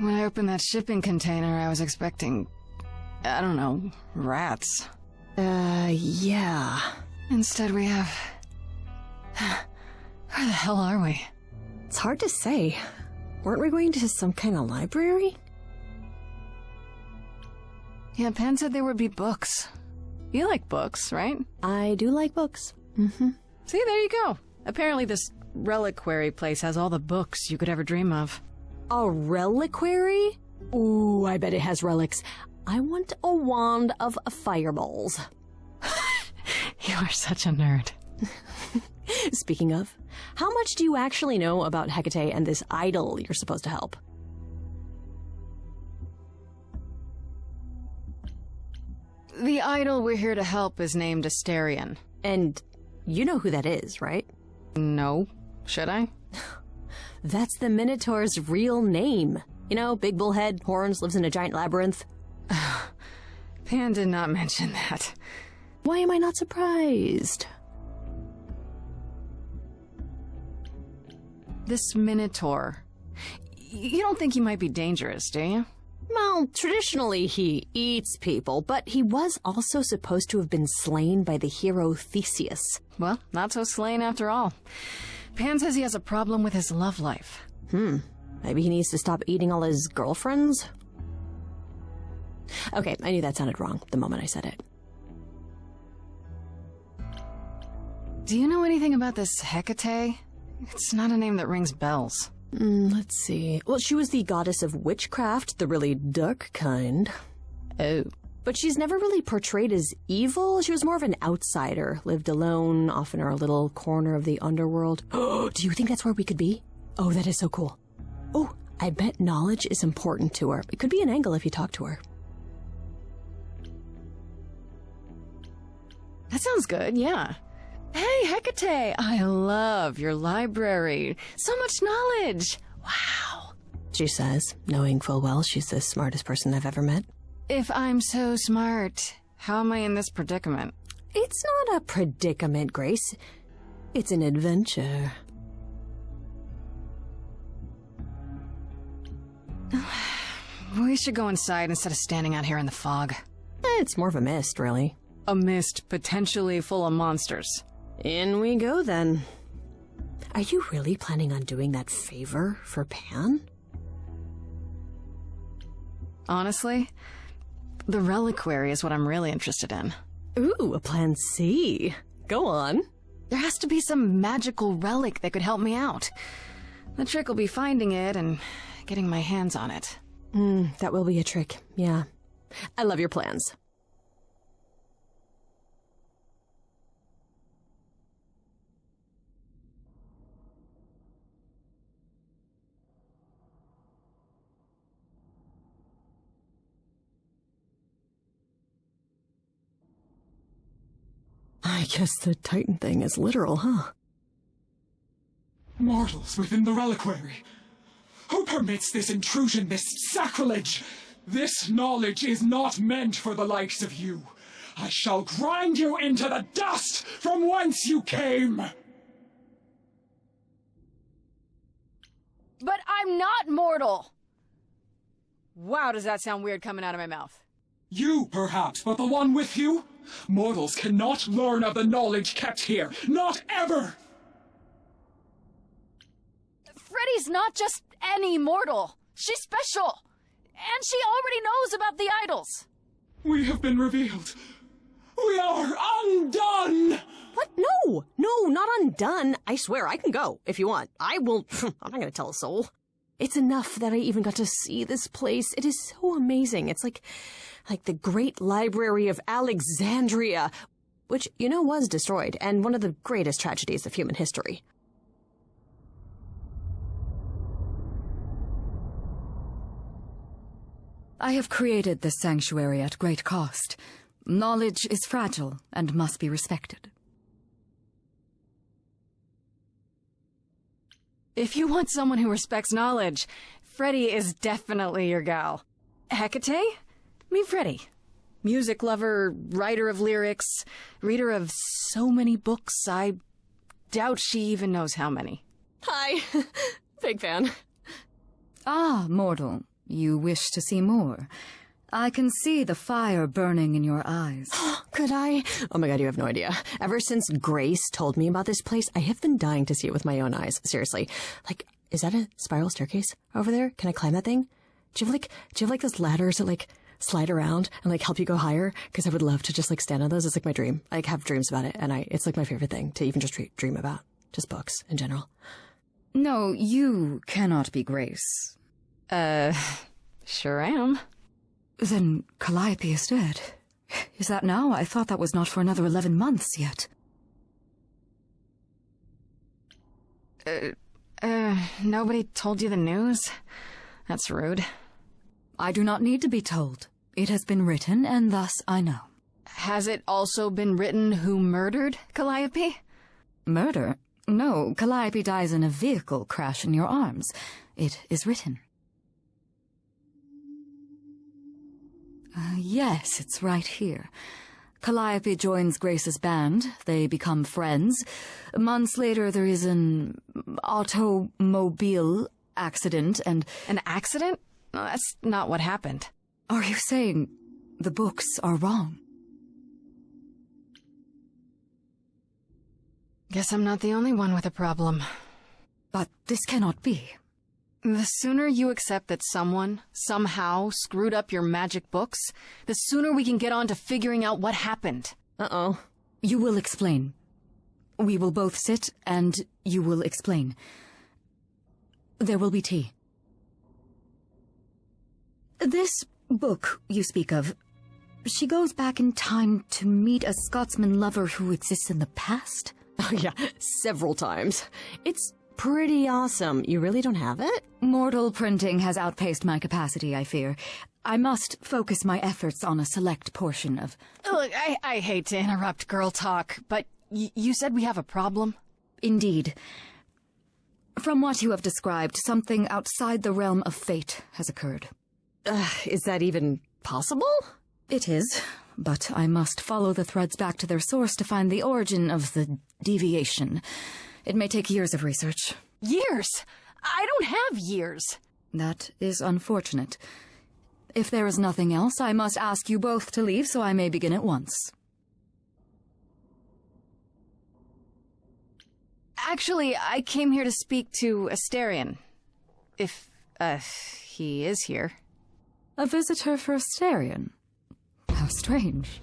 When I opened that shipping container, I was expecting, I don't know, rats. Yeah. Instead we have... Where the hell are we? It's hard to say. Weren't we going to some kind of library? Yeah, Pan said there would be books. You like books, right? I do like books. Mm-hmm. See, there you go. Apparently this reliquary place has all the books you could ever dream of. A reliquary? Ooh, I bet it has relics. I want a wand of fireballs. You are such a nerd. Speaking of, how much do you actually know about Hecate and this idol you're supposed to help? The idol we're here to help is named Asterian. And you know who that is, right? No. Should I? That's the Minotaur's real name. You know, big bullhead, horns, lives in a giant labyrinth. Pan did not mention that. Why am I not surprised? This Minotaur. You don't think he might be dangerous, do you? Well, traditionally he eats people, but he was also supposed to have been slain by the hero Theseus. Well, not so slain after all. Pan says he has a problem with his love life. Maybe he needs to stop eating all his girlfriends? Okay, I knew that sounded wrong the moment I said it. Do you know anything about this Hecate? It's not a name that rings bells. Let's see. Well, she was the goddess of witchcraft, the really dark kind. Oh. But she's never really portrayed as evil. She was more of an outsider, lived alone, often in her little corner of the underworld. Do you think that's where we could be? Oh, that is so cool. Oh, I bet knowledge is important to her. It could be an angle if you talk to her. That sounds good, yeah. Hey, Hecate! I love your library. So much knowledge! Wow. She says, knowing full well she's the smartest person I've ever met. If I'm so smart, how am I in this predicament? It's not a predicament, Grace. It's an adventure. We should go inside instead of standing out here in the fog. It's more of a mist, really. A mist potentially full of monsters. In we go, then. Are you really planning on doing that favor for Pan? Honestly, the reliquary is what I'm really interested in. Ooh, a plan C. Go on. There has to be some magical relic that could help me out. The trick will be finding it and getting my hands on it. That will be a trick, yeah. I love your plans. I guess the Titan thing is literal, huh? Mortals within the reliquary. Who permits this intrusion, this sacrilege? This knowledge is not meant for the likes of you. I shall grind you into the dust from whence you came! But I'm not mortal! Wow, does that sound weird coming out of my mouth? You, perhaps, but the one with you? Mortals cannot learn of the knowledge kept here. Not ever! Freddy's not just any mortal. She's special. And she already knows about the idols. We have been revealed. We are undone! What? No! No, not undone. I swear, I can go, if you want. I will... I'm not gonna tell a soul. It's enough that I even got to see this place. It is so amazing. It's like the Great Library of Alexandria, which, you know, was destroyed, and one of the greatest tragedies of human history. I have created this sanctuary at great cost. Knowledge is fragile and must be respected. If you want someone who respects knowledge, Freddy is definitely your gal. Hecate? Meet Freddy. Music lover, writer of lyrics, reader of so many books, I doubt she even knows how many. Hi. Big fan. Ah, mortal. You wish to see more. I can see the fire burning in your eyes. Could I? Oh my god, you have no idea. Ever since Grace told me about this place, I have been dying to see it with my own eyes. Seriously. Like, is that a spiral staircase over there? Can I climb that thing? Do you have like those ladders that like slide around and like help you go higher? Because I would love to just like stand on those. It's like my dream. I like, have dreams about it, and it's like my favorite thing to even just dream about. Just books in general. No, you cannot be Grace. Sure am. Then Calliope is dead. Is that now? I thought that was not for another 11 months yet. Nobody told you the news? That's rude. I do not need to be told. It has been written, and thus I know. Has it also been written who murdered Calliope? Murder? No, Calliope dies in a vehicle crash in your arms. It is written. Yes, it's right here. Calliope joins Grace's band. They become friends. Months later, there is an automobile accident and... An accident? No, that's not what happened. Are you saying the books are wrong? Guess I'm not the only one with a problem. But this cannot be. The sooner you accept that someone, somehow, screwed up your magic books, the sooner we can get on to figuring out what happened. Uh-oh. You will explain. We will both sit, and you will explain. There will be tea. This book you speak of, she goes back in time to meet a Scotsman lover who exists in the past? Oh yeah, several times. It's pretty awesome. You really don't have it? Mortal printing has outpaced my capacity, I fear. I must focus my efforts on a select portion of... Look, I hate to interrupt girl talk, but you said we have a problem? Indeed. From what you have described, something outside the realm of fate has occurred. Is that even possible? It is, but I must follow the threads back to their source to find the origin of the deviation. It may take years of research. Years? I don't have years. That is unfortunate. If there is nothing else, I must ask you both to leave so I may begin at once. Actually, I came here to speak to Asterian. If, he is here. A visitor for Asterian? How strange.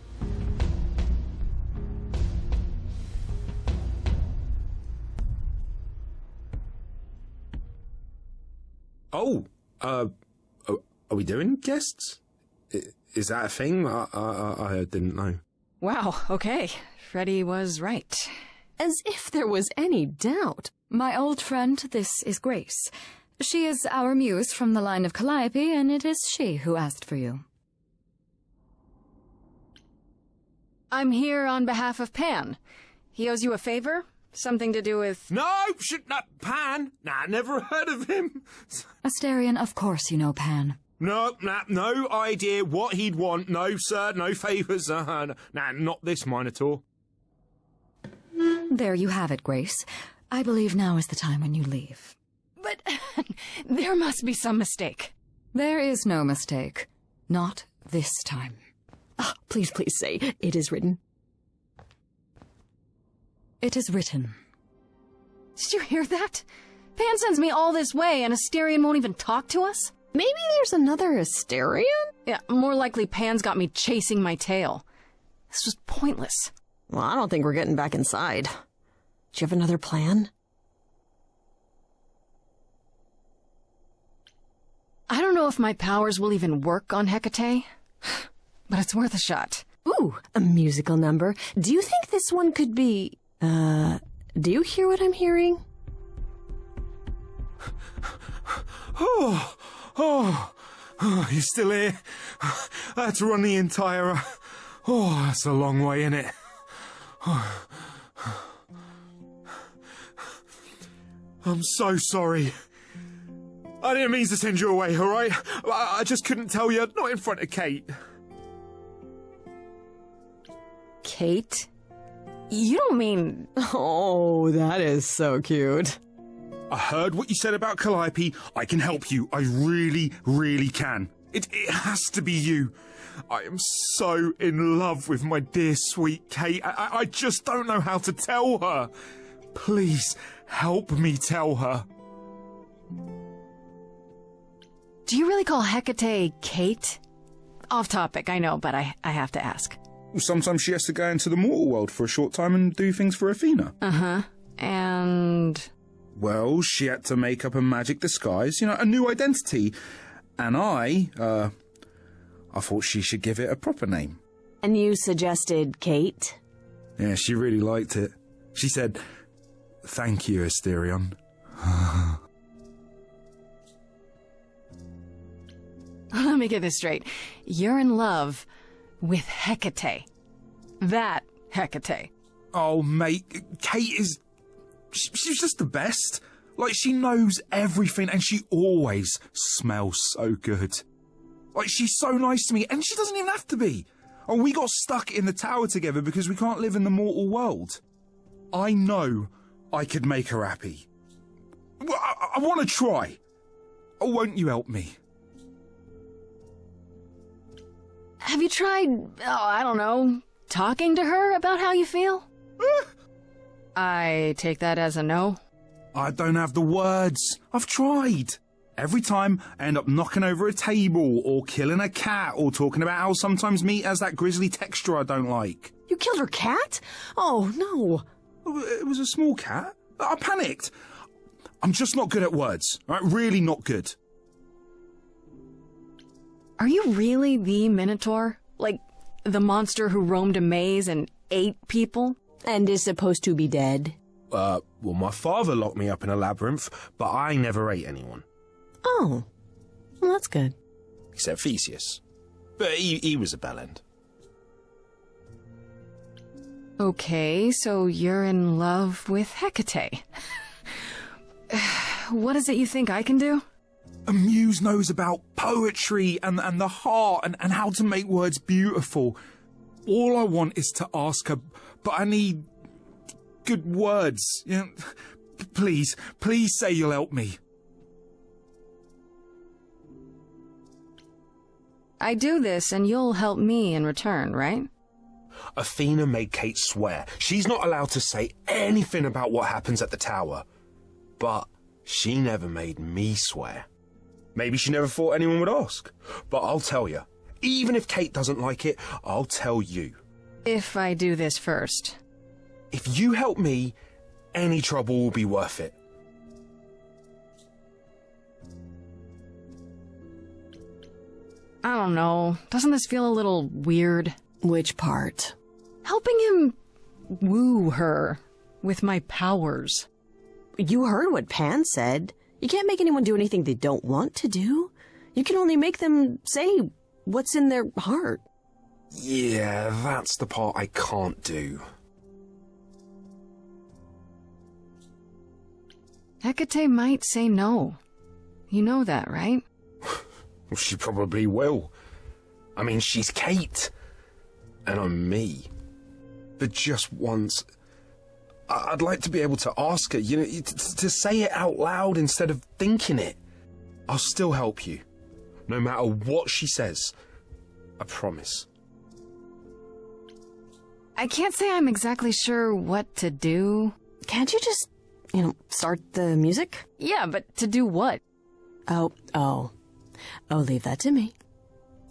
Oh, are we doing guests? Is that a thing? I didn't know. Wow, okay. Freddy was right. As if there was any doubt. My old friend, this is Grace. She is our muse from the line of Calliope, and it is she who asked for you. I'm here on behalf of Pan. He owes you a favor? Something to do with... No, not Pan. Nah, never heard of him. Asterian, of course you know Pan. No idea what he'd want. No, sir, no favours. Nah, not this Minotaur. There you have it, Grace. I believe now is the time when you leave. But there must be some mistake. There is no mistake. Not this time. Please say, it is written. It is written. Did you hear that? Pan sends me all this way and Asterian won't even talk to us? Maybe there's another Asterian? Yeah, more likely Pan's got me chasing my tail. This was pointless. Well, I don't think we're getting back inside. Do you have another plan? I don't know if my powers will even work on Hecate, but it's worth a shot. Ooh, a musical number. Do you think this one could be... do you hear what I'm hearing? Oh, you're still here? I had to run the entire... Oh, that's a long way, innit? I'm so sorry. I didn't mean to send you away, alright? I just couldn't tell you, not in front of Kate. Kate? You don't mean... Oh, that is so cute. I heard what you said about Calliope. I can help you. I really, really can. It has to be you. I am so in love with my dear sweet Kate. I just don't know how to tell her. Please help me tell her. Do you really call Hecate Kate? Off topic, I know, but I have to ask. Well, sometimes she has to go into the mortal world for a short time and do things for Athena. Uh-huh. And... Well, she had to make up a magic disguise, a new identity. And I thought she should give it a proper name. And you suggested Kate? Yeah, she really liked it. She said, "Thank you, Asterian." Let me get this straight. You're in love with Hecate. That Hecate. Oh, mate, Kate is... She's just the best. Like, she knows everything and she always smells so good. Like, she's so nice to me and she doesn't even have to be. Oh, we got stuck in the tower together because we can't live in the mortal world. I know I could make her happy. Well, I want to try. Oh, won't you help me? Have you tried, I don't know, talking to her about how you feel? I take that as a no. I don't have the words. I've tried. Every time I end up knocking over a table or killing a cat or talking about how sometimes meat has that grisly texture I don't like. You killed her cat? Oh, no. It was a small cat. I panicked. I'm just not good at words. Right? Really not good. Are you really the Minotaur? Like, the monster who roamed a maze and ate people? And is supposed to be dead? Well, my father locked me up in a labyrinth, but I never ate anyone. Oh, well, that's good. Except Theseus. But he was a bellend. Okay, so you're in love with Hecate. What is it you think I can do? A muse knows about poetry and the heart and how to make words beautiful. All I want is to ask her, but I need good words. Please say you'll help me. I do this and you'll help me in return, right? Athena made Kate swear she's not allowed to say anything about what happens at the tower. But she never made me swear. Maybe she never thought anyone would ask. But I'll tell you, even if Kate doesn't like it, I'll tell you. If I do this first. If you help me, any trouble will be worth it. I don't know. Doesn't this feel a little weird? Which part? Helping him woo her with my powers. You heard what Pan said. You can't make anyone do anything they don't want to do. You can only make them say what's in their heart. Yeah, that's the part I can't do. Hecate might say no. You know that, right? Well, she probably will. I mean, she's Kate. And I'm me. But just once, I'd like to be able to ask her, to say it out loud instead of thinking it. I'll still help you. No matter what she says. I promise. I can't say I'm exactly sure what to do. Can't you just, start the music? Yeah, but to do what? Oh, leave that to me.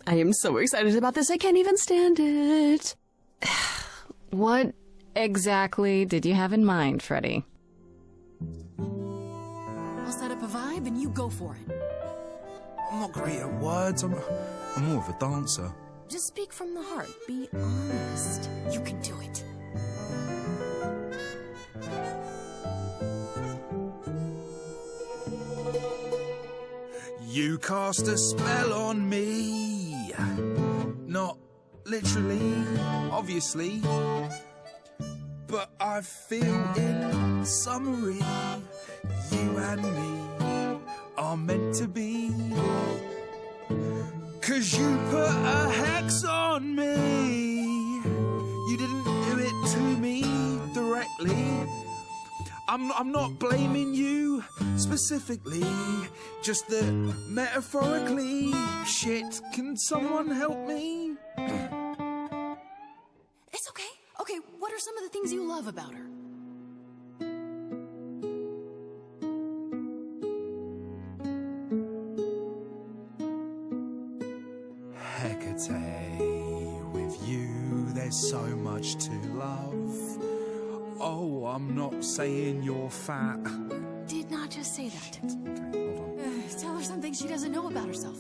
I am so excited about this, I can't even stand it. What exactly did you have in mind, Freddy? I'll set up a vibe and you go for it. I'm not great at words. I'm more of a dancer. Just speak from the heart. Be honest. You can do it. You cast a spell on me. Not literally, obviously. But I feel in summary, you and me are meant to be. 'Cause you put a hex on me. You didn't do it to me directly. I'm not blaming you Specifically, just the metaphorically. Shit, can someone help me? It's okay. Okay, what are some of the things you love about her? Hecate, with you there's so much to love. Oh, I'm not saying you're fat. Did not just say that. Okay, hold on. Tell her something she doesn't know about herself.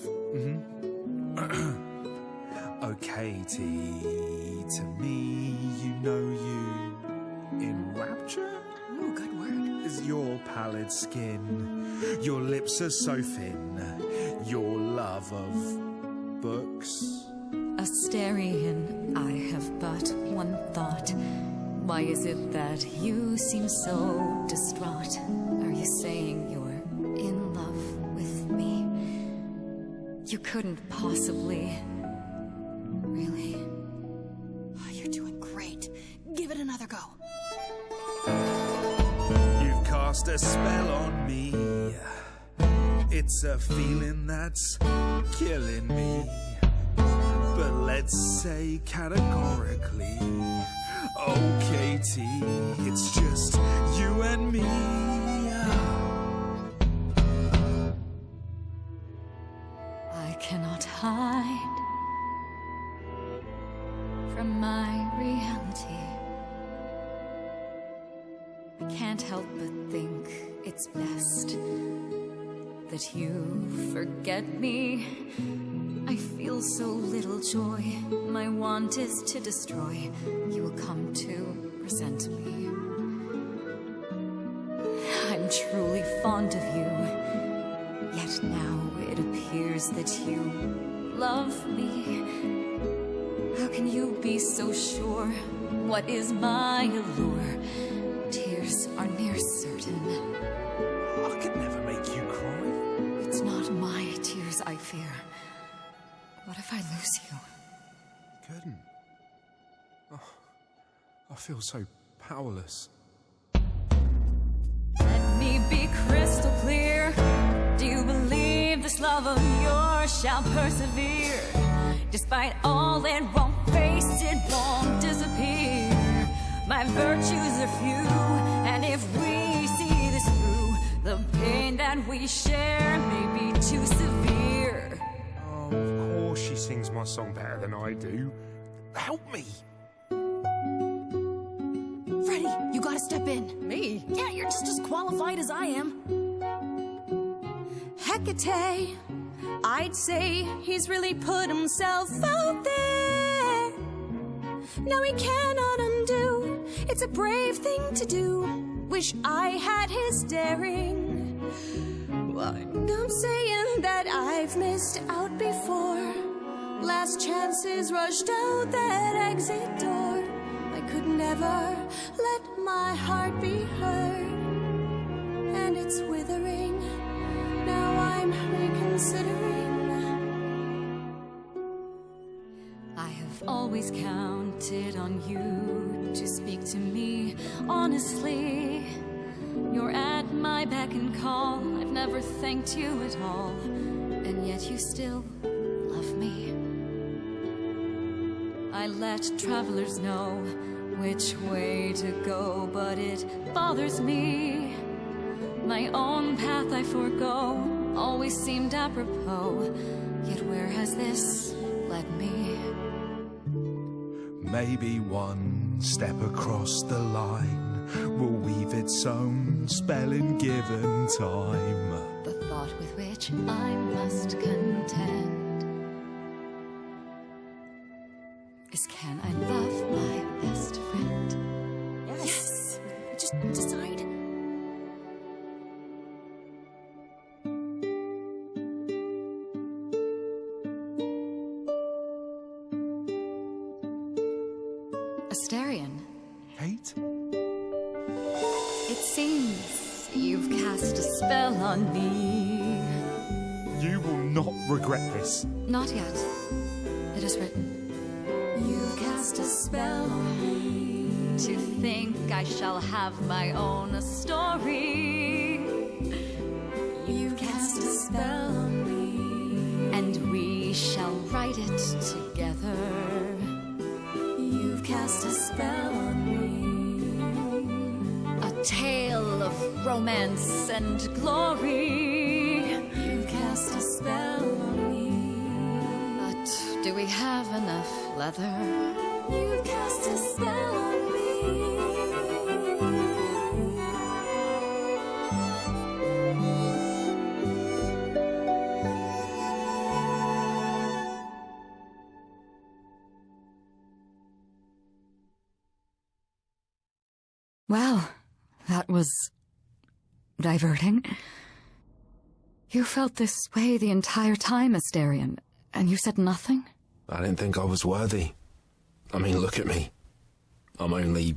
Oh, Katie, to me, you know you enrapture? Ooh, good word. Is your pallid skin, your lips are so thin, your love of books. Asterian, I have but one thought. Why is it that you seem so distraught? Are you saying you're in love with me? You couldn't possibly. Really? Oh, you're doing great. Give it another go. You've cast a spell on me. It's a feeling that's killing me. But let's say categorically, oh Katie, it's just you and me. I cannot hide from my reality. I can't help but think it's best that you forget me. I feel so little joy. My want is to destroy. You will come to resent me. I'm truly fond of you. Yet now it appears that you love me. How can you be so sure? What is my allure? Tears are near certain. I could never make you cry. It's not my tears I fear. What if I lose you? Couldn't. Oh, I feel so powerless. Let me be crystal clear. Do you believe this love of yours shall persevere? Despite all it won't face, it won't disappear. My virtues are few, and if we see this through, the pain that we share may be too severe. Oh, of course she sings my song better than I do. Help me! Freddie, you gotta step in. Me? Yeah, you're just as qualified as I am. Hecate, I'd say he's really put himself out there. Now he cannot undo. It's a brave thing to do. Wish I had his daring. Well, I'm saying that I've missed out before. Last chances rushed out that exit door. I could never let my heart be heard. And it's withering. Now I'm reconsidering. I have always counted on you to speak to me honestly. You're at my beck and call. I've never thanked you at all, and yet you still love me. I let travelers know which way to go, but it bothers me. My own path I forego, always seemed apropos. Yet where has this led me? Maybe one step across the line will weave its own spell in given time. The thought with which I must contend is, can I love my best friend? Yes. Just decide. Asterian, Kate? it seems you've cast a spell on me. You will not regret this. Not yet. It is written. You've cast a spell on me. To think I shall have my own story. spell on me, and we shall write it together. You've cast a spell on me, a tale of romance and glory. You've cast a spell on me, but do we have enough leather? You've cast a spell on me. Well, that was diverting. You felt this way the entire time, Asterian, and you said nothing? I didn't think I was worthy. I mean, look at me. I'm only,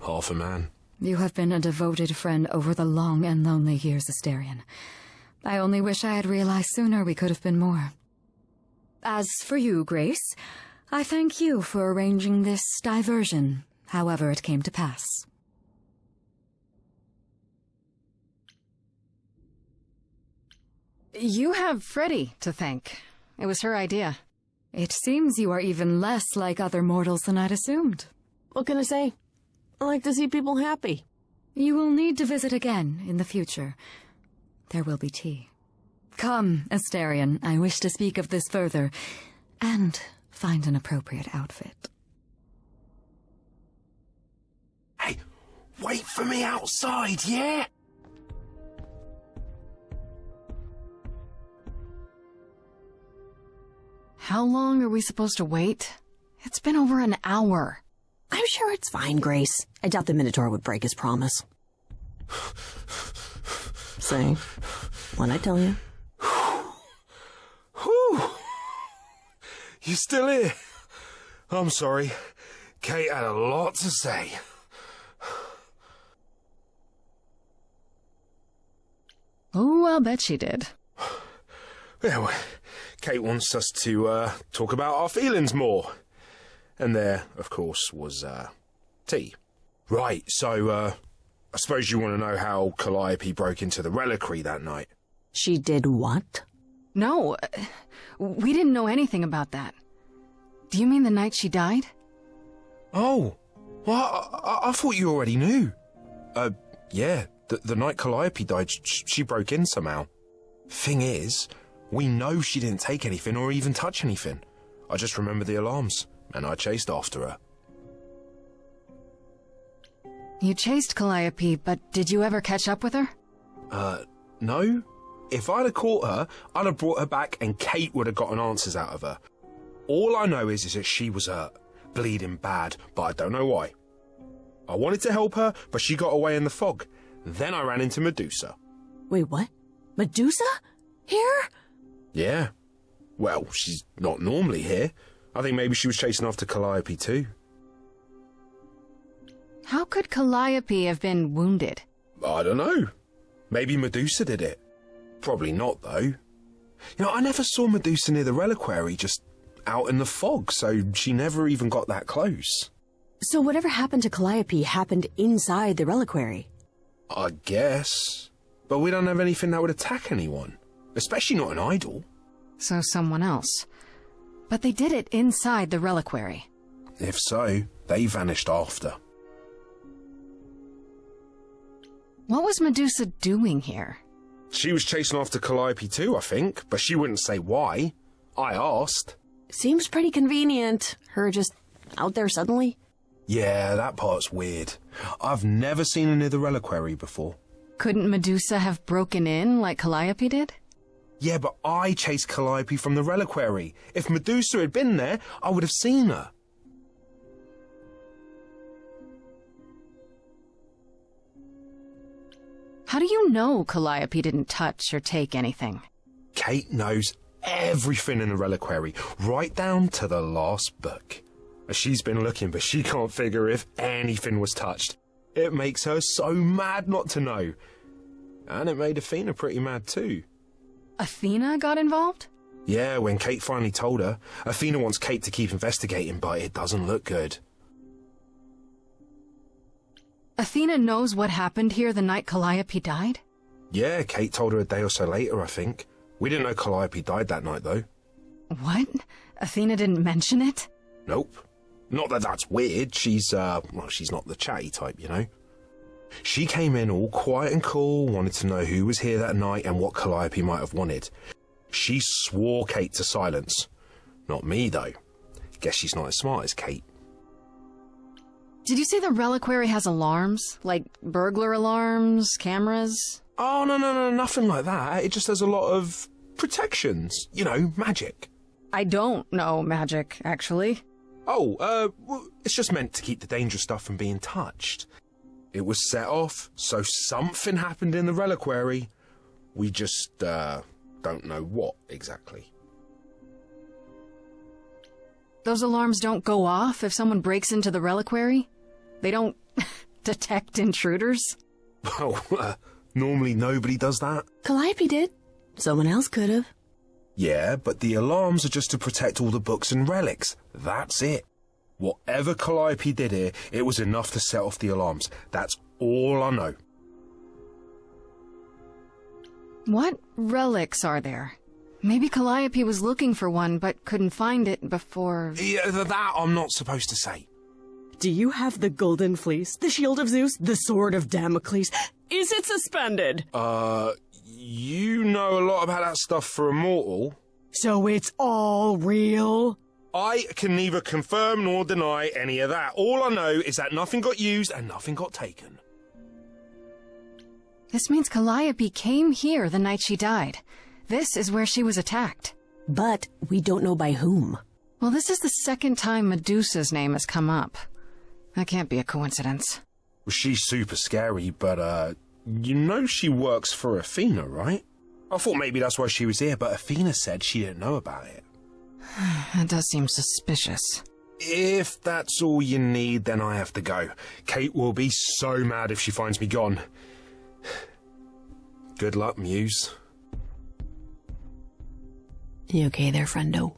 half a man. You have been a devoted friend over the long and lonely years, Asterian. I only wish I had realized sooner we could have been more. As for you, Grace, I thank you for arranging this diversion, however it came to pass. You have Freddie to thank. It was her idea. It seems you are even less like other mortals than I'd assumed. What can I say? I like to see people happy. You will need to visit again in the future. There will be tea. Come, Asterian, I wish to speak of this further, and find an appropriate outfit. Hey, wait for me outside, yeah? How long are we supposed to wait? It's been over an hour. I'm sure it's fine, Grace. I doubt the Minotaur would break his promise. Say, what'd I tell you? Whew. You still here? I'm sorry. Kate had a lot to say. Oh, I'll bet she did. Yeah, well, Kate wants us to talk about our feelings more. And there, of course, was tea. Right, so I suppose you want to know how Calliope broke into the reliquary that night. She did what? No, we didn't know anything about that. Do you mean the night she died? Oh, well, I thought you already knew. Yeah, the night Calliope died, she broke in somehow. Thing is, we know she didn't take anything or even touch anything. I just remember the alarms, and I chased after her. You chased Calliope, but did you ever catch up with her? No. If I'd have caught her, I'd have brought her back and Kate would have gotten answers out of her. All I know is that she was hurt, bleeding bad, but I don't know why. I wanted to help her, but she got away in the fog. Then I ran into Medusa. Wait, what? Medusa? Here? Yeah. Well, she's not normally here. I think maybe she was chasing after Calliope too. How could Calliope have been wounded? I don't know. Maybe Medusa did it. Probably not, though. I never saw Medusa near the reliquary, just out in the fog, so she never even got that close. So whatever happened to Calliope happened inside the reliquary? I guess. But we don't have anything that would attack anyone. Especially not an idol. So someone else. But they did it inside the reliquary. If so, they vanished after. What was Medusa doing here? She was chasing after Calliope too, I think, but she wouldn't say why. I asked. Seems pretty convenient. Her just out there suddenly. Yeah, that part's weird. I've never seen her near the reliquary before. Couldn't Medusa have broken in like Calliope did? Yeah, but I chased Calliope from the reliquary. If Medusa had been there, I would have seen her. How do you know Calliope didn't touch or take anything? Kate knows everything in the reliquary, right down to the last book. She's been looking, but she can't figure if anything was touched. It makes her so mad not to know. And it made Athena pretty mad too. Athena got involved? Yeah, when Kate finally told her, Athena wants Kate to keep investigating, but it doesn't look good. Athena knows what happened here the night Calliope died? Yeah, Kate told her a day or so later, I think. We didn't know Calliope died that night, though. What? Athena didn't mention it? Nope. Not that that's weird. She's not the chatty type, you know. She came in all quiet and cool, wanted to know who was here that night and what Calliope might have wanted. She swore Kate to silence. Not me, though. Guess she's not as smart as Kate. Did you say the reliquary has alarms? Like burglar alarms, cameras? Oh, no, nothing like that. It just has a lot of protections. You know, magic. I don't know magic, actually. Oh, well, it's just meant to keep the dangerous stuff from being touched. It was set off, so something happened in the reliquary. We just, don't know what exactly. Those alarms don't go off if someone breaks into the reliquary? They don't detect intruders? Well, normally nobody does that. Calliope did. Someone else could have. Yeah, but the alarms are just to protect all the books and relics. That's it. Whatever Calliope did here, it was enough to set off the alarms. That's all I know. What relics are there? Maybe Calliope was looking for one, but couldn't find it before... Yeah, that I'm not supposed to say. Do you have the golden fleece, the shield of Zeus, the sword of Damocles? Is it suspended? You know a lot about that stuff for a mortal. So it's all real? I can neither confirm nor deny any of that. All I know is that nothing got used and nothing got taken. This means Calliope came here the night she died. This is where she was attacked. But we don't know by whom. Well, this is the second time Medusa's name has come up. That can't be a coincidence. Well, she's super scary, but, you know she works for Athena, right? I thought maybe that's why she was here, but Athena said she didn't know about it. That does seem suspicious. If that's all you need, then I have to go. Kate will be so mad if she finds me gone. Good luck, Muse. You okay there, friendo?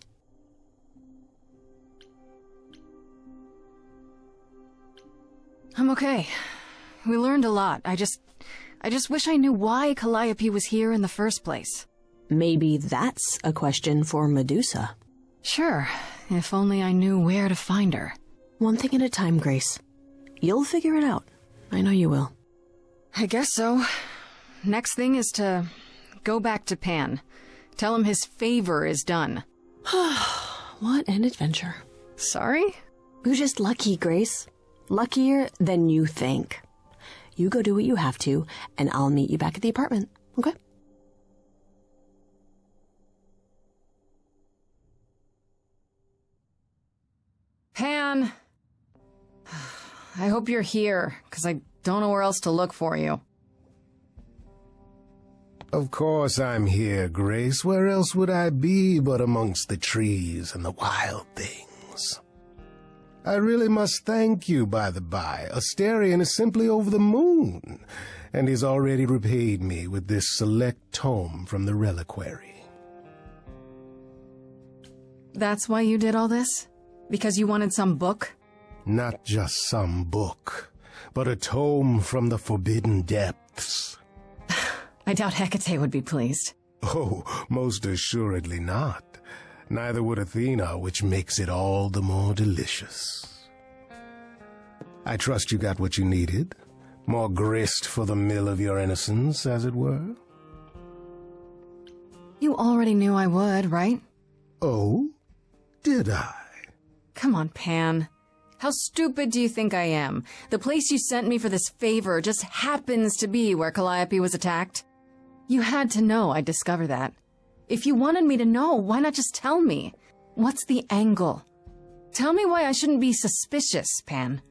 I'm okay. We learned a lot. I just wish I knew why Calliope was here in the first place. Maybe that's a question for Medusa. Sure, if only I knew where to find her. One thing at a time, Grace. You'll figure it out. I know you will. I guess so. Next thing is to go back to Pan. Tell him his favor is done. What an adventure. Sorry? You're just lucky, Grace. Luckier than you think. You go do what you have to, and I'll meet you back at the apartment, okay? Pan! I hope you're here, because I don't know where else to look for you. Of course I'm here, Grace. Where else would I be but amongst the trees and the wild things? I really must thank you, by the by. Asterian is simply over the moon, and he's already repaid me with this select tome from the reliquary. That's why you did all this? Because you wanted some book? Not just some book, but a tome from the forbidden depths. I doubt Hecate would be pleased. Oh, most assuredly not. Neither would Athena, which makes it all the more delicious. I trust you got what you needed. More grist for the mill of your innocence, as it were. You already knew I would, right? Oh? Did I? Come on, Pan. How stupid do you think I am? The place you sent me for this favor just happens to be where Calliope was attacked. You had to know I'd discover that. If you wanted me to know, why not just tell me? What's the angle? Tell me why I shouldn't be suspicious, Pan.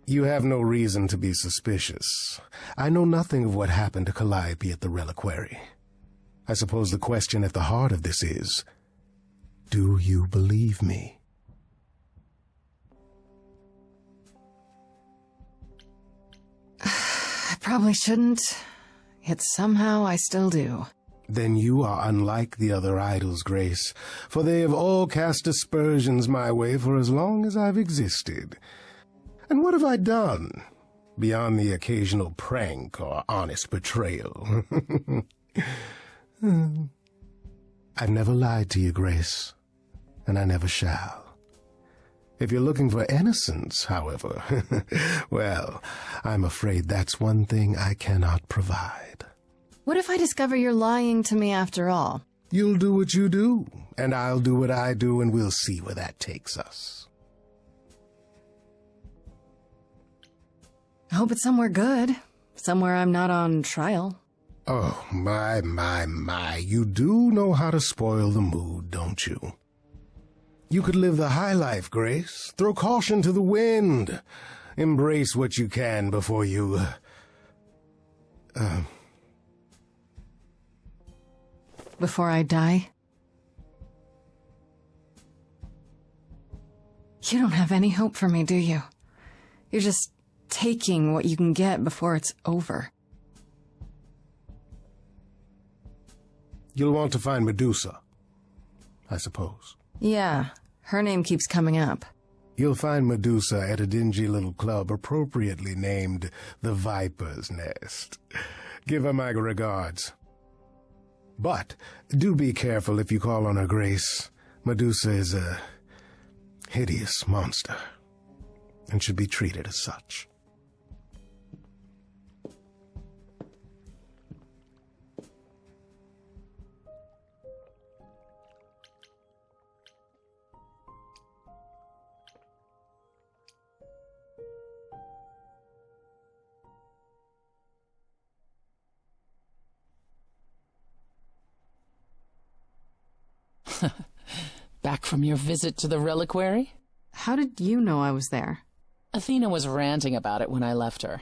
You have no reason to be suspicious. I know nothing of what happened to Calliope at the reliquary. I suppose the question at the heart of this is, do you believe me? I probably shouldn't, yet somehow I still do. Then you are unlike the other idols, Grace, for they have all cast aspersions my way for as long as I've existed. And what have I done? beyond the occasional prank or honest betrayal. I've never lied to you, Grace, and I never shall. If you're looking for innocence, however, well, I'm afraid that's one thing I cannot provide. What if I discover you're lying to me after all? You'll do what you do, and I'll do what I do, and we'll see where that takes us. I hope it's somewhere good. Somewhere I'm not on trial. Oh, my. You do know how to spoil the mood, don't you? You could live the high life, Grace. Throw caution to the wind. Embrace what you can before you... Before I die? You don't have any hope for me, do you? You're just taking what you can get before it's over. You'll want to find Medusa, I suppose. Yeah, her name keeps coming up. You'll find Medusa at a dingy little club appropriately named the Viper's Nest. Give her my regards. But do be careful if you call on her, Grace. Medusa is a hideous monster and should be treated as such. Back from your visit to the reliquary? How did you know I was there? Athena was ranting about it when I left her.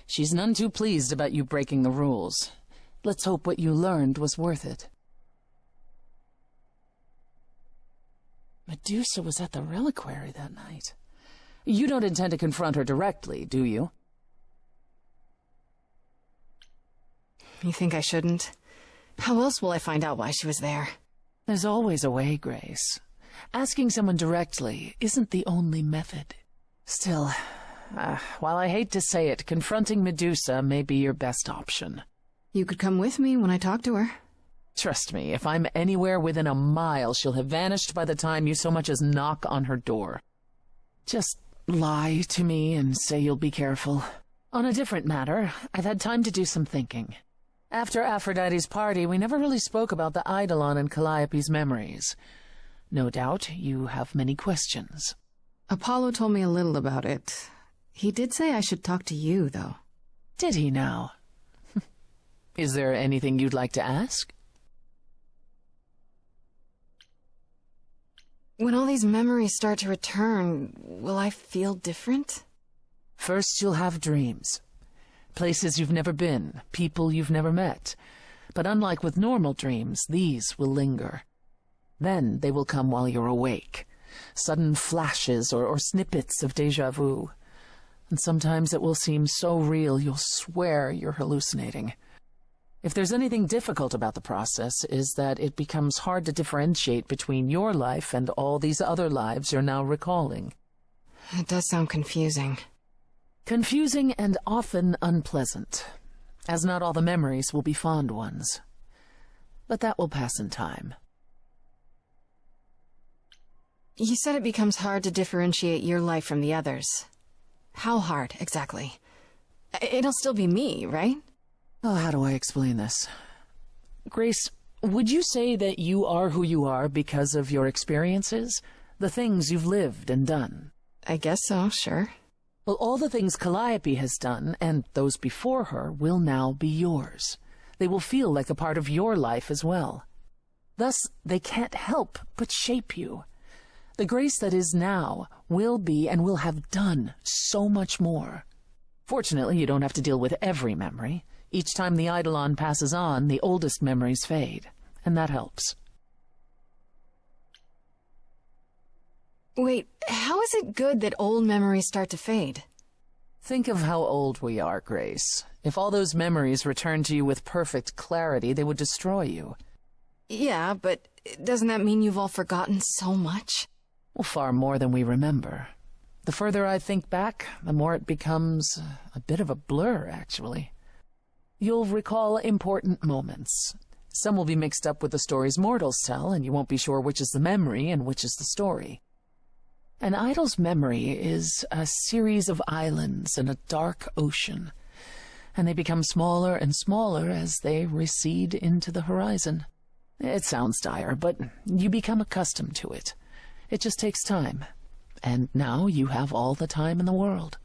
She's none too pleased about you breaking the rules. Let's hope what you learned was worth it. Medusa was at the reliquary that night. You don't intend to confront her directly, do you? You think I shouldn't? How else will I find out why she was there? There's always a way, Grace. Asking someone directly isn't the only method. Still, while I hate to say it, confronting Medusa may be your best option. You could come with me when I talk to her. Trust me, if I'm anywhere within a mile, she'll have vanished by the time you so much as knock on her door. Just lie to me and say you'll be careful. On a different matter, I've had time to do some thinking. After Aphrodite's party, we never really spoke about the Eidolon and Calliope's memories. No doubt you have many questions. Apollo told me a little about it. He did say I should talk to you, though. Did he now? Is there anything you'd like to ask? When all these memories start to return, will I feel different? First, you'll have dreams. Places you've never been, people you've never met. But unlike with normal dreams, these will linger. Then they will come while you're awake. Sudden flashes or snippets of déjà vu. And sometimes it will seem so real you'll swear you're hallucinating. If there's anything difficult about the process, is that it becomes hard to differentiate between your life and all these other lives you're now recalling. It does sound confusing. Confusing and often unpleasant, as not all the memories will be fond ones. But that will pass in time. You said it becomes hard to differentiate your life from the others. How hard, exactly? It'll still be me, right? Oh, how do I explain this? Grace, would you say that you are who you are because of your experiences? The things you've lived and done? I guess so, sure. Well, all the things Calliope has done, and those before her, will now be yours. They will feel like a part of your life as well. Thus, they can't help but shape you. The Grace that is now will be and will have done so much more. Fortunately, you don't have to deal with every memory. Each time the Eidolon passes on, the oldest memories fade, and that helps. Wait, how is it good that old memories start to fade? Think of how old we are, Grace. If all those memories returned to you with perfect clarity, they would destroy you. Yeah, but doesn't that mean you've all forgotten so much? Well, far more than we remember. The further I think back, the more it becomes a bit of a blur, actually. You'll recall important moments. Some will be mixed up with the stories mortals tell, and you won't be sure which is the memory and which is the story. An idol's memory is a series of islands in a dark ocean, and they become smaller and smaller as they recede into the horizon. It sounds dire, but you become accustomed to it. It just takes time. And now you have all the time in the world.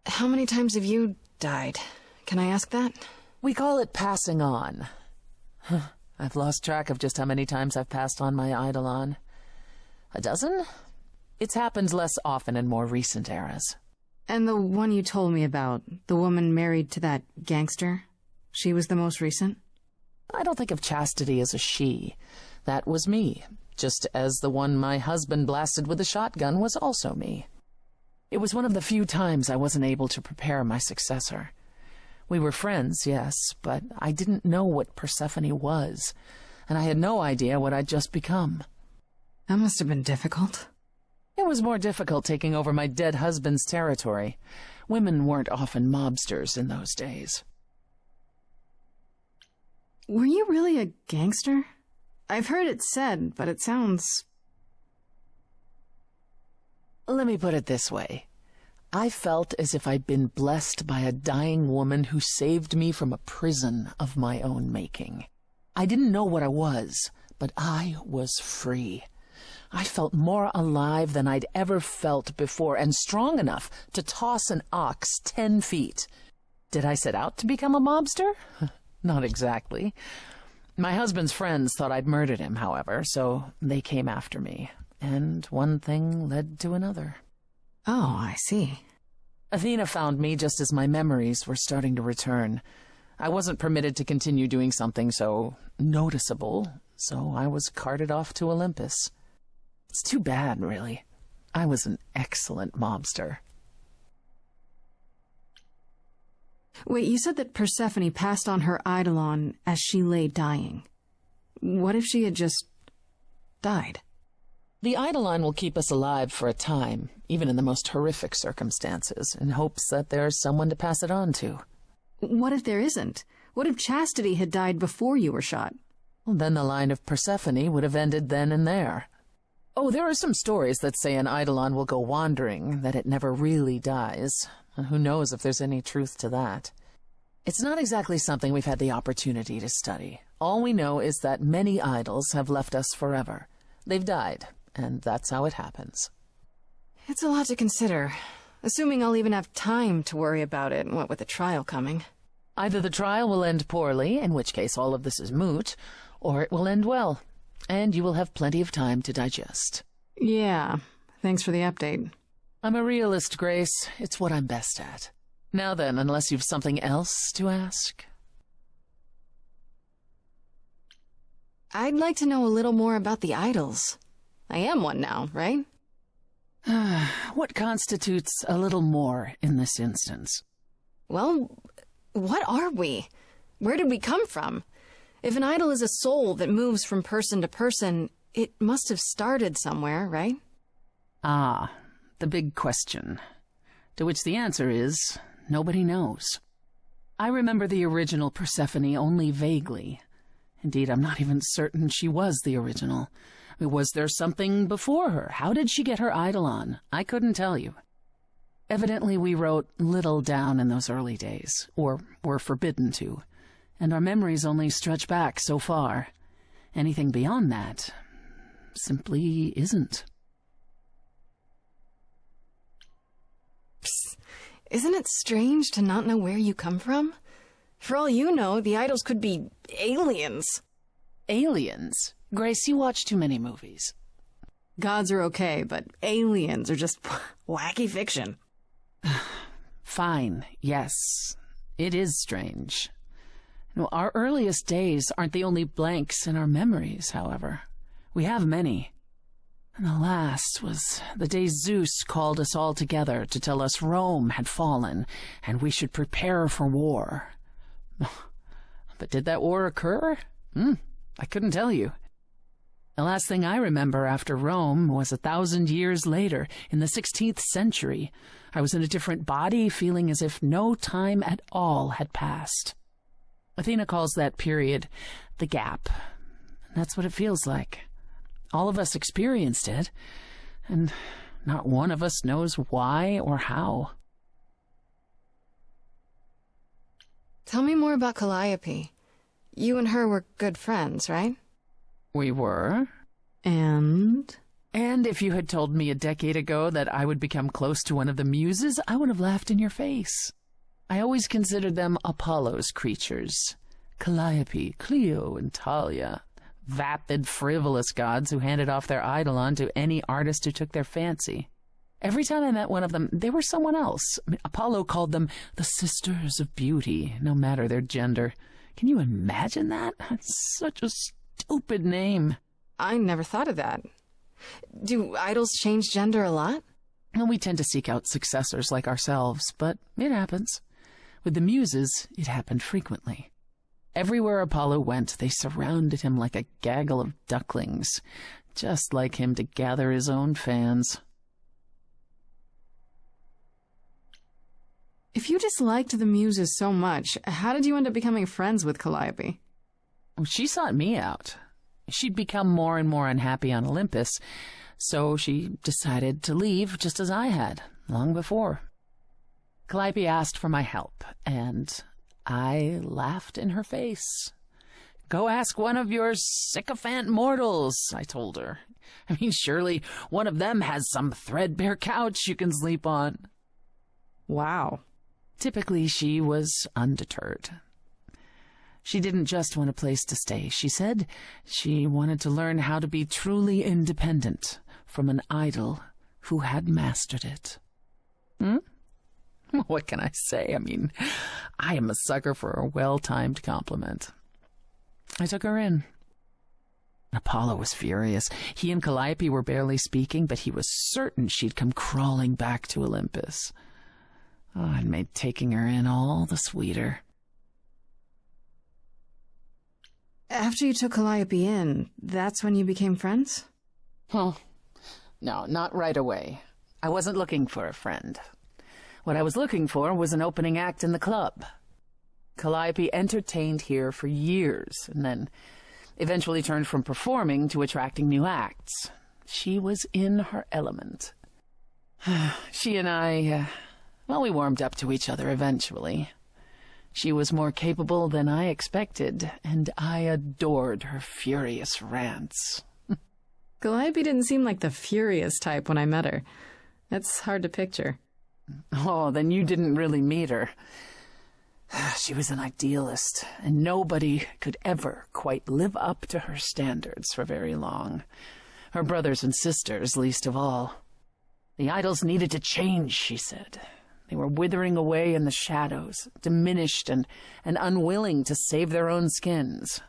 How many times have you died? Can I ask that? We call it passing on. I've lost track of just how many times I've passed on my eidolon. A dozen? It's happened less often in more recent eras. And the one you told me about, the woman married to that gangster? She was the most recent? I don't think of Chastity as a she. That was me, just as the one my husband blasted with a shotgun was also me. It was one of the few times I wasn't able to prepare my successor. We were friends, yes, but I didn't know what Persephone was, and I had no idea what I'd just become. That must have been difficult. It was more difficult taking over my dead husband's territory. Women weren't often mobsters in those days. Were you really a gangster? I've heard it said, but it sounds... Let me put it this way. I felt as if I'd been blessed by a dying woman who saved me from a prison of my own making. I didn't know what I was, but I was free. I felt more alive than I'd ever felt before, and strong enough to toss an ox 10 feet. Did I set out to become a mobster? Not exactly. My husband's friends thought I'd murdered him, however, so they came after me. And one thing led to another. Oh, I see. Athena found me just as my memories were starting to return. I wasn't permitted to continue doing something so noticeable, so I was carted off to Olympus. It's too bad, really. I was an excellent mobster. Wait, you said that Persephone passed on her eidolon as she lay dying. What if she had just died? The eidolon will keep us alive for a time, even in the most horrific circumstances, in hopes that there's someone to pass it on to. What if there isn't? What if Chastity had died before you were shot? Well, then the line of Persephone would have ended then and there. Oh, there are some stories that say an eidolon will go wandering, that it never really dies. Who knows if there's any truth to that? It's not exactly something we've had the opportunity to study. All we know is that many idols have left us forever. They've died, and that's how it happens. It's a lot to consider, assuming I'll even have time to worry about it, what with the trial coming. Either the trial will end poorly, in which case all of this is moot, or it will end well, and you will have plenty of time to digest. Yeah, thanks for the update. I'm a realist, Grace. It's what I'm best at. Now then, unless you've something else to ask. I'd like to know a little more about the idols. I am one now, right? What constitutes a little more in this instance? Well, what are we? Where did we come from? If an idol is a soul that moves from person to person, it must have started somewhere, right? Ah, the big question. To which the answer is, nobody knows. I remember the original Persephone only vaguely. Indeed, I'm not even certain she was the original. Was there something before her? How did she get her eidolon? I couldn't tell you. Evidently, we wrote little down in those early days, or were forbidden to, and our memories only stretch back so far. Anything beyond that simply isn't. Psst. Isn't it strange to not know where you come from? For all you know, the idols could be aliens. Aliens? Grace, you watch too many movies. Gods are okay, but aliens are just wacky fiction. Fine, yes. It is strange. Our earliest days aren't the only blanks in our memories, however. We have many. And the last was the day Zeus called us all together to tell us Rome had fallen and we should prepare for war. But did that war occur? I couldn't tell you. The last thing I remember after Rome was 1,000 years later, in the 16th century. I was in a different body, feeling as if no time at all had passed. Athena calls that period the gap. And that's what it feels like. All of us experienced it, and not one of us knows why or how. Tell me more about Calliope. You and her were good friends, right? We were. And if you had told me a decade ago that I would become close to one of the muses, I would have laughed in your face. I always considered them Apollo's creatures. Calliope, Clio, and Talia. Vapid, frivolous gods who handed off their eidolon to any artist who took their fancy. Every time I met one of them, they were someone else. Apollo called them the Sisters of Beauty, no matter their gender. Can you imagine that? That's such a stupid name. I never thought of that. Do idols change gender a lot? Well, we tend to seek out successors like ourselves, but it happens. With the muses, it happened frequently. Everywhere Apollo went, they surrounded him like a gaggle of ducklings, just like him to gather his own fans. If you disliked the muses so much, how did you end up becoming friends with Calliope? She sought me out. She'd become more and more unhappy on Olympus, so she decided to leave just as I had, long before. Calliope asked for my help, and I laughed in her face. Go ask one of your sycophant mortals, I told her. I mean, surely one of them has some threadbare couch you can sleep on. Wow. Typically, she was undeterred. She didn't just want a place to stay. She said she wanted to learn how to be truly independent from an idol who had mastered it. What can I say? I mean, I am a sucker for a well-timed compliment. I took her in. Apollo was furious. He and Calliope were barely speaking, but he was certain she'd come crawling back to Olympus. Oh, it made taking her in all the sweeter. After you took Calliope in, that's when you became friends? Well, no, not right away. I wasn't looking for a friend. What I was looking for was an opening act in the club. Calliope entertained here for years, and then eventually turned from performing to attracting new acts. She was in her element. She and I, we warmed up to each other eventually. She was more capable than I expected, and I adored her furious rants. Calliope didn't seem like the furious type when I met her. That's hard to picture. Oh, then you didn't really meet her. She was an idealist, and nobody could ever quite live up to her standards for very long. Her brothers and sisters, least of all. The idols needed to change, she said. They were withering away in the shadows, diminished and unwilling to save their own skins.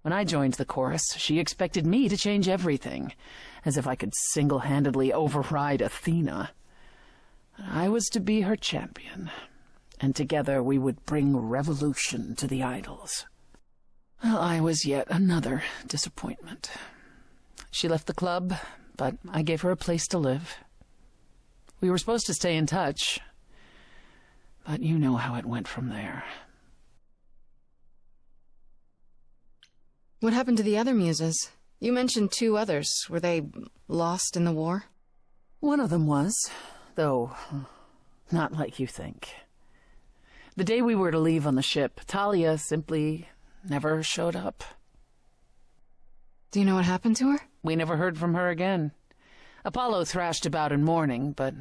When I joined the chorus, she expected me to change everything, as if I could single-handedly override Athena. I was to be her champion, and together we would bring revolution to the idols. Well, I was yet another disappointment. She left the club, but I gave her a place to live. We were supposed to stay in touch, but you know how it went from there. What happened to the other muses? You mentioned 2 others. Were they lost in the war? One of them was, though not like you think. The day we were to leave on the ship, Talia simply never showed up. Do you know what happened to her? We never heard from her again. Apollo thrashed about in mourning, but,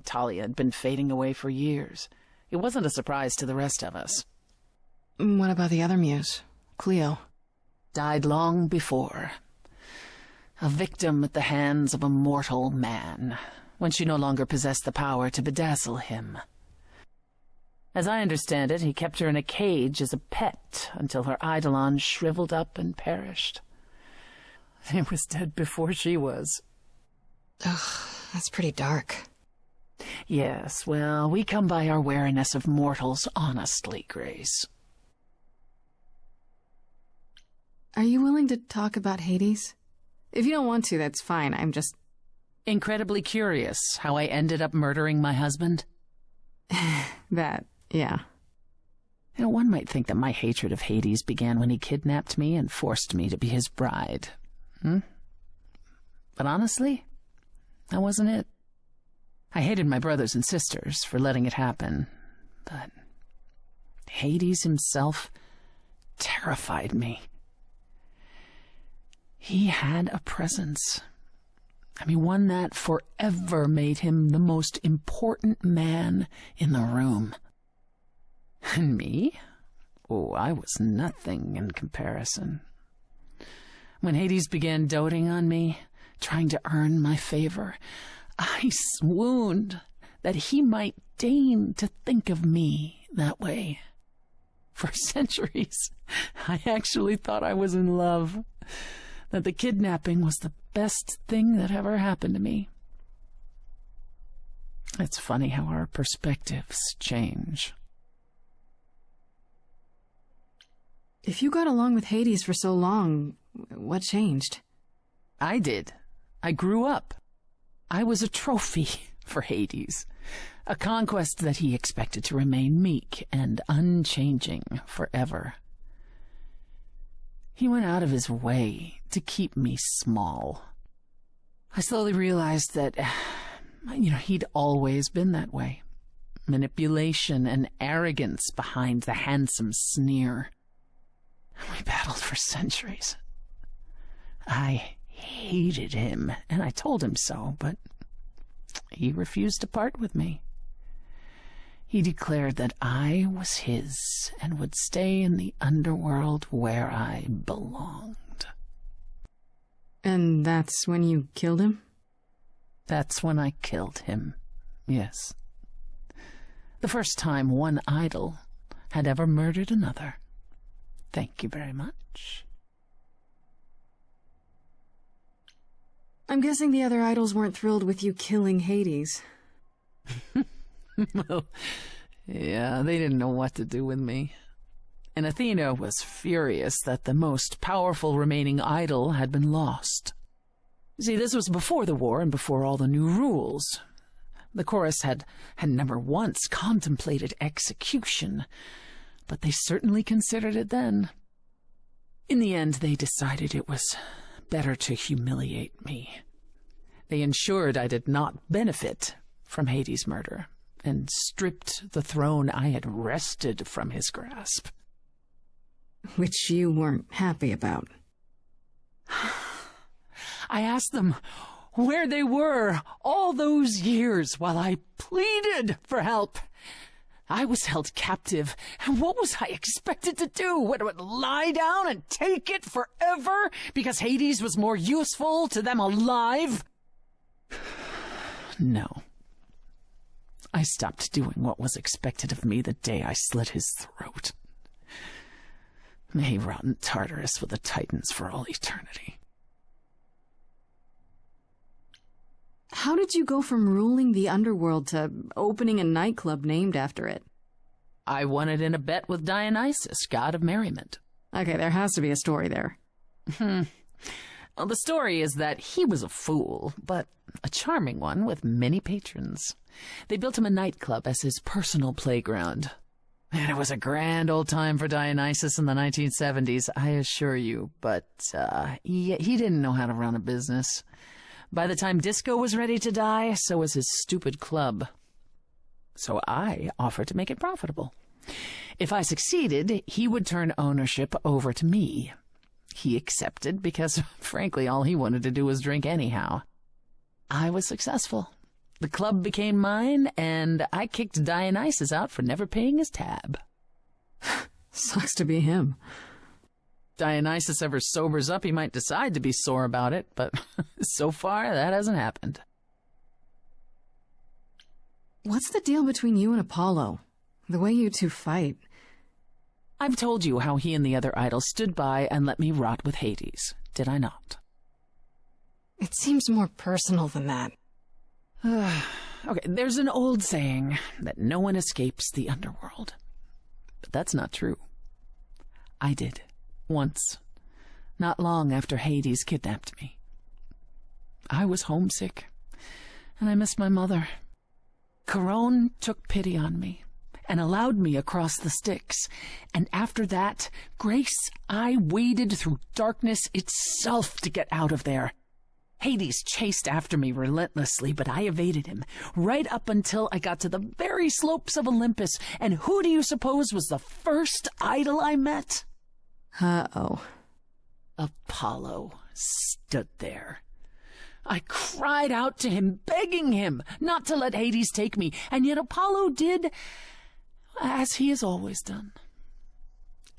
Talia had been fading away for years. It wasn't a surprise to the rest of us. What about the other muse, Clio? Died long before. A victim at the hands of a mortal man, when she no longer possessed the power to bedazzle him. As I understand it, he kept her in a cage as a pet until her eidolon shriveled up and perished. He was dead before she was. Ugh, that's pretty dark. Yes, well, we come by our wariness of mortals honestly, Grace. Are you willing to talk about Hades? If you don't want to, that's fine. I'm just... Incredibly curious how I ended up murdering my husband? That, yeah. You know, one might think that my hatred of Hades began when he kidnapped me and forced me to be his bride. But honestly, that wasn't it. I hated my brothers and sisters for letting it happen, but Hades himself terrified me. He had a presence. I mean, one that forever made him the most important man in the room. And me? Oh, I was nothing in comparison. When Hades began doting on me, trying to earn my favor, I swooned that he might deign to think of me that way. For centuries, I actually thought I was in love, that the kidnapping was the best thing that ever happened to me. It's funny how our perspectives change. If you got along with Hades for so long, what changed? I did. I grew up. I was a trophy for Hades, a conquest that he expected to remain meek and unchanging forever. He went out of his way to keep me small. I slowly realized that, he'd always been that way. Manipulation and arrogance behind the handsome sneer. We battled for centuries. I hated him, and I told him so, but he refused to part with me. He declared that I was his and would stay in the underworld where I belonged. And that's when you killed him? That's when I killed him, yes. The first time one idol had ever murdered another. Thank you very much. I'm guessing the other idols weren't thrilled with you killing Hades. Well, yeah, they didn't know what to do with me. And Athena was furious that the most powerful remaining idol had been lost. See, this was before the war and before all the new rules. The chorus had never once contemplated execution, but they certainly considered it then. In the end, they decided it was better to humiliate me. They ensured I did not benefit from Hades' murder, and stripped the throne I had wrested from his grasp. Which you weren't happy about. I asked them where they were all those years while I pleaded for help. I was held captive, and what was I expected to do? Would lie down and take it forever because Hades was more useful to them alive? No. I stopped doing what was expected of me the day I slit his throat. May he rot in Tartarus with the Titans for all eternity. How did you go from ruling the underworld to opening a nightclub named after it? I won it in a bet with Dionysus, god of merriment. Okay, there has to be a story there. Well, the story is that he was a fool, but a charming one with many patrons. They built him a nightclub as his personal playground. And it was a grand old time for Dionysus in the 1970s, I assure you, but he didn't know how to run a business. By the time disco was ready to die, so was his stupid club. So I offered to make it profitable. If I succeeded, he would turn ownership over to me. He accepted because, frankly, all he wanted to do was drink anyhow. I was successful. The club became mine, and I kicked Dionysus out for never paying his tab. Sucks to be him. Dionysus ever sobers up, he might decide to be sore about it, but so far that hasn't happened. What's the deal between you and Apollo? The way you two fight. I've told you how he and the other idols stood by and let me rot with Hades, did I not? It seems more personal than that. Okay, there's an old saying that no one escapes the underworld. But that's not true. I did. Once. Not long after Hades kidnapped me. I was homesick, and I missed my mother. Charon took pity on me and allowed me across the Styx. And after that, Grace, I waded through darkness itself to get out of there. Hades chased after me relentlessly, but I evaded him, right up until I got to the very slopes of Olympus. And who do you suppose was the first idol I met? Uh-oh. Apollo stood there. I cried out to him, begging him not to let Hades take me, and yet Apollo did as he has always done.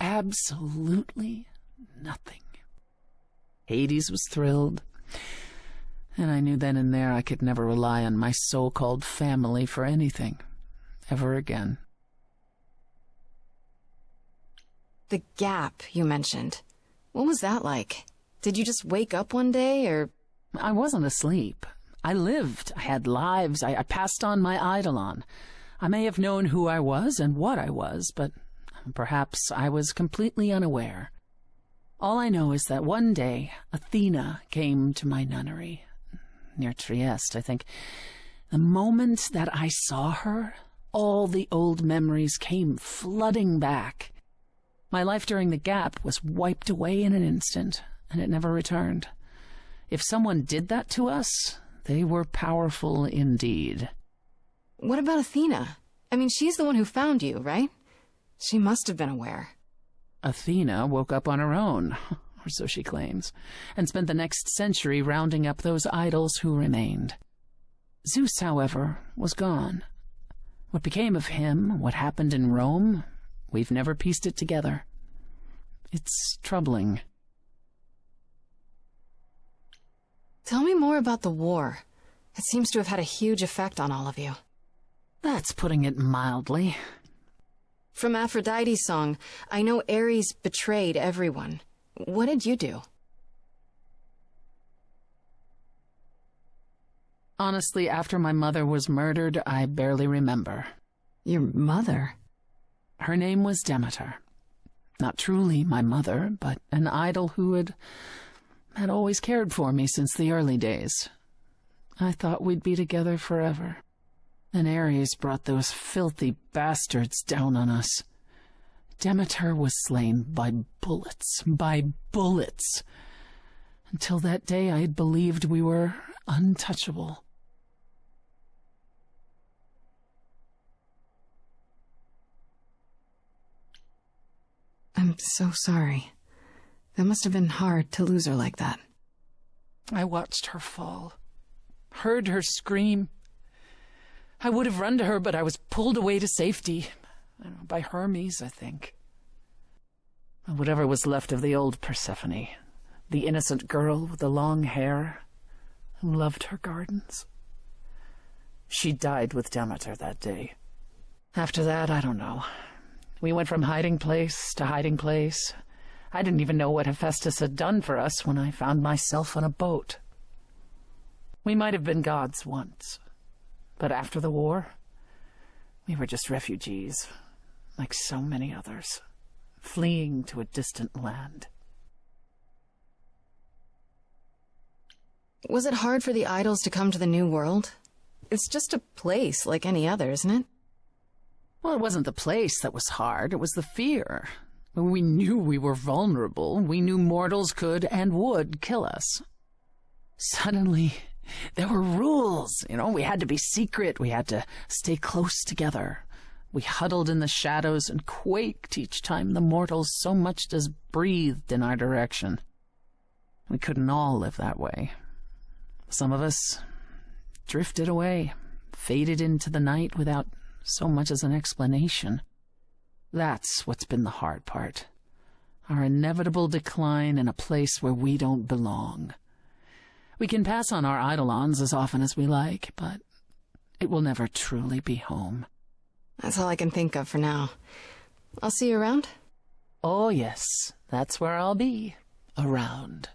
Absolutely nothing. Hades was thrilled, and I knew then and there I could never rely on my so-called family for anything, ever again. The gap you mentioned. What was that like? Did you just wake up one day, or... I wasn't asleep. I lived. I had lives. I passed on my eidolon. I may have known who I was and what I was, but perhaps I was completely unaware. All I know is that one day Athena came to my nunnery, near Trieste, I think. The moment that I saw her, all the old memories came flooding back. My life during the gap was wiped away in an instant, and it never returned. If someone did that to us, they were powerful indeed. What about Athena? I mean, she's the one who found you, right? She must have been aware. Athena woke up on her own, or so she claims, and spent the next century rounding up those idols who remained. Zeus, however, was gone. What became of him, what happened in Rome, we've never pieced it together. It's troubling. Tell me more about the war. It seems to have had a huge effect on all of you. That's putting it mildly. From Aphrodite's song, I know Ares betrayed everyone. What did you do? Honestly, after my mother was murdered, I barely remember. Your mother? Her name was Demeter. Not truly my mother, but an idol who had always cared for me since the early days. I thought we'd be together forever. And Ares brought those filthy bastards down on us. Demeter was slain by bullets. Until that day, I had believed we were untouchable. I'm so sorry. That must have been hard to lose her like that. I watched her fall, heard her scream. I would have run to her, but I was pulled away to safety. By Hermes, I think. Whatever was left of the old Persephone, the innocent girl with the long hair who loved her gardens. She died with Demeter that day. After that, I don't know. We went from hiding place to hiding place. I didn't even know what Hephaestus had done for us when I found myself on a boat. We might have been gods once, but after the war, we were just refugees, like so many others, fleeing to a distant land. Was it hard for the idols to come to the new world? It's just a place like any other, isn't it? Well, it wasn't the place that was hard, it was the fear. We knew we were vulnerable. We knew mortals could and would kill us. Suddenly, there were rules. We had to be secret. We had to stay close together. We huddled in the shadows and quaked each time the mortals so much as breathed in our direction. We couldn't all live that way. Some of us drifted away, faded into the night without so much as an explanation. That's what's been the hard part. Our inevitable decline in a place where we don't belong. We can pass on our eidolons as often as we like, but it will never truly be home. That's all I can think of for now. I'll see you around? Oh, yes. That's where I'll be. Around.